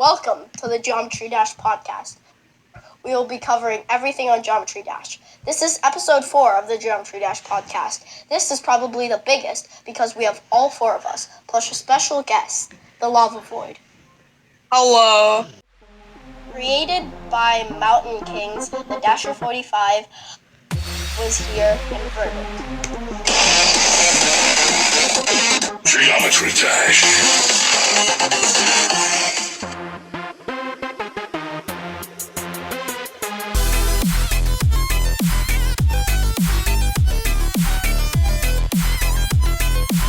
Welcome to the Geometry Dash podcast. We will be covering everything on Geometry Dash. This is episode 4 of the Geometry Dash podcast. This is probably the biggest because we have all 4 of us, plus a special guest, TheLavaVoid. Hello. Created by MountainKings, the Dasher 45 was here in verrdant. Geometry Dash.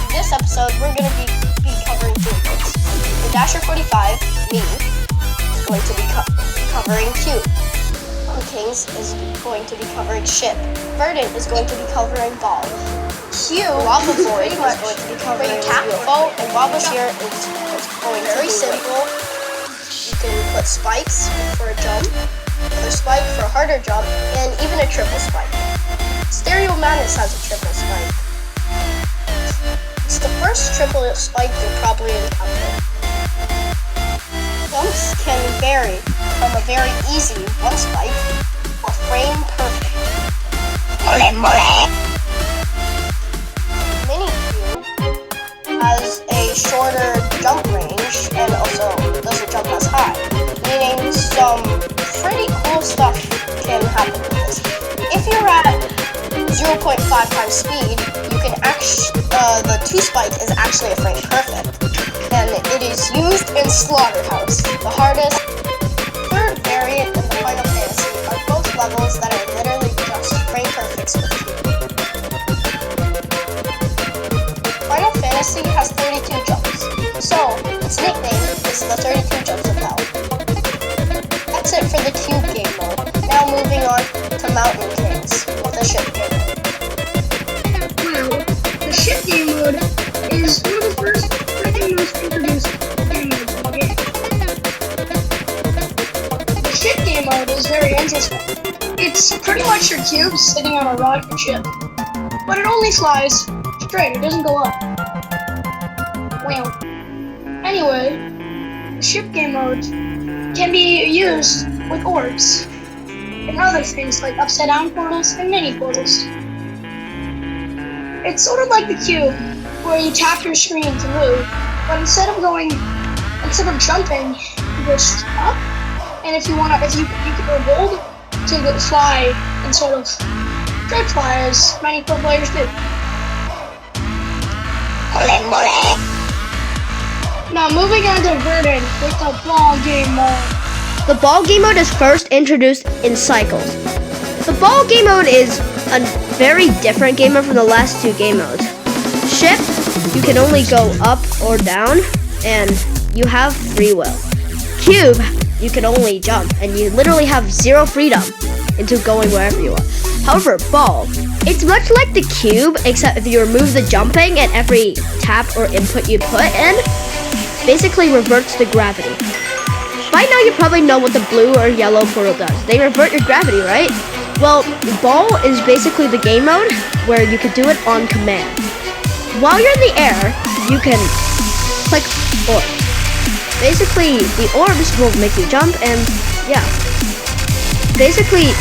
In this episode, we're going to be covering Gamemodes. The Dasher 45, me, is going to be covering Cube. MountainKings is going to be covering Ship. verrdant is going to be covering Ball. TheLavaVoid is going to be covering UFO, and BOBWAZHERE is going to be simple. You can put spikes for a jump, another spike for a harder jump, and even a triple spike. Stereo Madness has a triple spike. It's the first triple spike you'll probably encounter. Jumps can vary from a very easy one spike or frame perfect. Minicube has a shorter jump range and also doesn't jump as high, meaning some pretty cool stuff can happen with this. If you're at 0.5 times speed, you can the 2 spike is actually a frame perfect, and it is used in Slaughterhouse. The hardest third variant in the Final Fantasy are both levels that are literally just frame perfects with you. Final Fantasy has 32 jumps, so its nickname is the 32 jumps of hell. That's it for the Cube game mode. Now moving on to MountainKings with the Ship game mode. The Ship game mode is one of the first most introduced game modes in the game. The Ship game mode is very interesting. It's pretty much your cube sitting on a rocket ship, but it only flies straight, it doesn't go up. Well, anyway, the Ship game mode can be used with orbs and other things like upside down portals and mini portals. It's sort of like the cube, where you tap your screen to move, but instead of jumping, you just up. And if you can hold to fly and sort of straight fly as many pro players do. Now moving on to verrdant with the ball game mode. The ball game mode is first introduced in Cycles. The ball game mode is a very different game mode from the last 2 game modes. Ship, you can only go up or down, and you have free will. Cube, you can only jump, and you literally have 0 freedom into going wherever you want. However, Ball, it's much like the Cube, except if you remove the jumping and every tap or input you put in, basically reverts the gravity. By now you probably know what the blue or yellow portal does. They revert your gravity, right? Well, Ball is basically the game mode where you could do it on command. While you're in the air, you can click orbs. Basically, the orbs will make you jump, and yeah. Basically,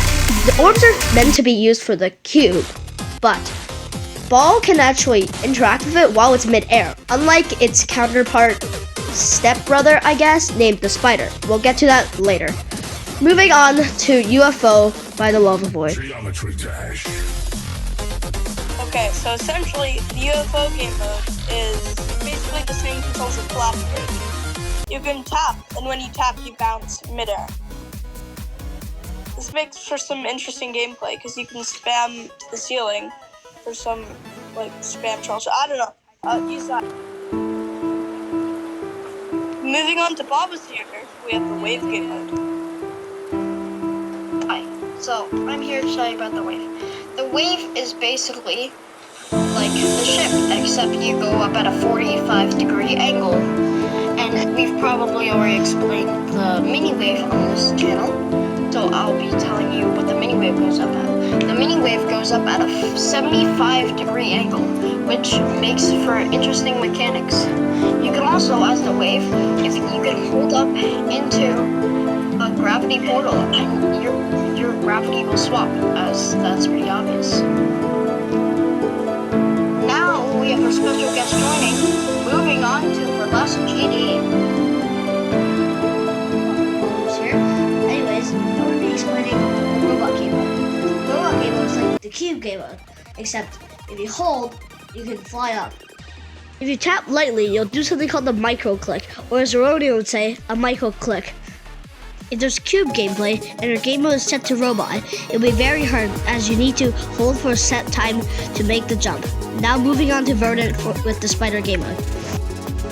the orbs are meant to be used for the cube, but Ball can actually interact with it while it's mid-air, unlike its counterpart stepbrother, I guess, named the Spider. We'll get to that later. Moving on to UFO by TheLavaVoid. Geometry Dash. Okay, so essentially, the UFO game mode is basically the same controls as Flash Bridge. You can tap, and when you tap, you bounce midair. This makes for some interesting gameplay, because you can spam the ceiling for some, spam trolls. I don't know. Use that. Moving on to BOBWAZHERE, we have the Wave game mode. Hi, so I'm here to tell you about the wave. The wave is basically like the ship, except you go up at a 45-degree angle. And we've probably already explained the mini wave on this channel, so I'll be telling you what the mini wave goes up at. The mini wave goes up at a 75-degree angle, which makes for interesting mechanics. You can also, as the wave, if you can hold up into a gravity portal, and your gravity will swap, as that's pretty obvious. Now we have our special guest joining. Moving on to BOBWAZHERE. Anyways, I'm going to be explaining the robot game mode. The robot game mode is like the cube game mode, except if you hold, you can fly up. If you tap lightly, you'll do something called the micro click, or as Zeroni would say, a micro click. If there's cube gameplay and your game mode is set to robot, it'll be very hard as you need to hold for a set time to make the jump. Now moving on to verrdant with the spider game mode.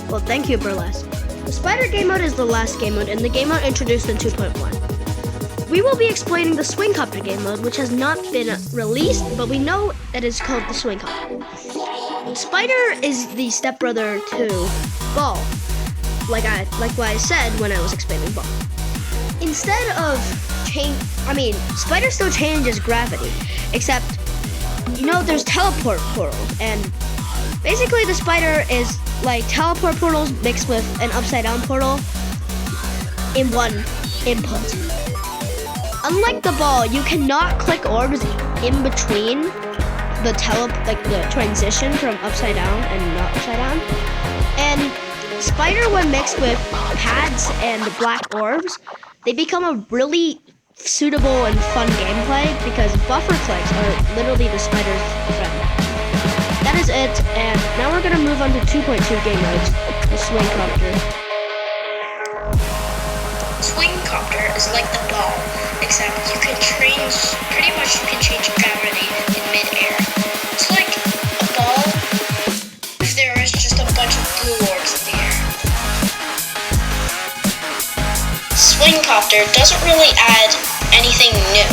Well, thank you, Burlesque. The spider game mode is the last game mode and the game mode introduced in 2.1. We will be explaining the swingcopter game mode, which has not been released, but we know that it's called the swingcopter. Spider is the stepbrother to Ball, like what I said when I was explaining Ball. Instead of Spider still changes gravity, except, there's teleport portals, and basically the spider is like teleport portals mixed with an upside down portal in one input. Unlike the Ball, you cannot click orbs in between the transition from upside down and not upside down. And Spider, when mixed with pads and black orbs, they become a really suitable and fun gameplay because buffer clicks are literally the Spider's friend. That is it, and now we're gonna move on to 2.2 game modes, the swingcopter. Swingcopter is like the Ball, except you can change gravity in mid-air. It's like a ball if there is just a bunch of blue orbs in the air. Swingcopter doesn't really add anything new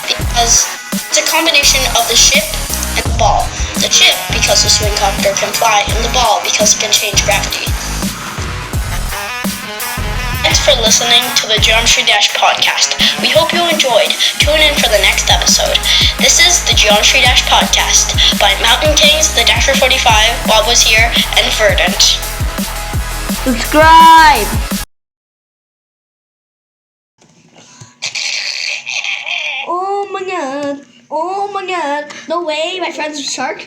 because it's a combination of the ship and the ball. The ship because the swingcopter can fly, and the ball because it can change gravity. Thanks for listening to the Geometry Dash podcast. We hope you enjoyed. Tune in for the next episode. This is the Geometry Dash podcast by MountainKings, the Dasher 45, BOBWAZHERE, and verrdant. Subscribe! Oh my god, no way, my friend's a shark.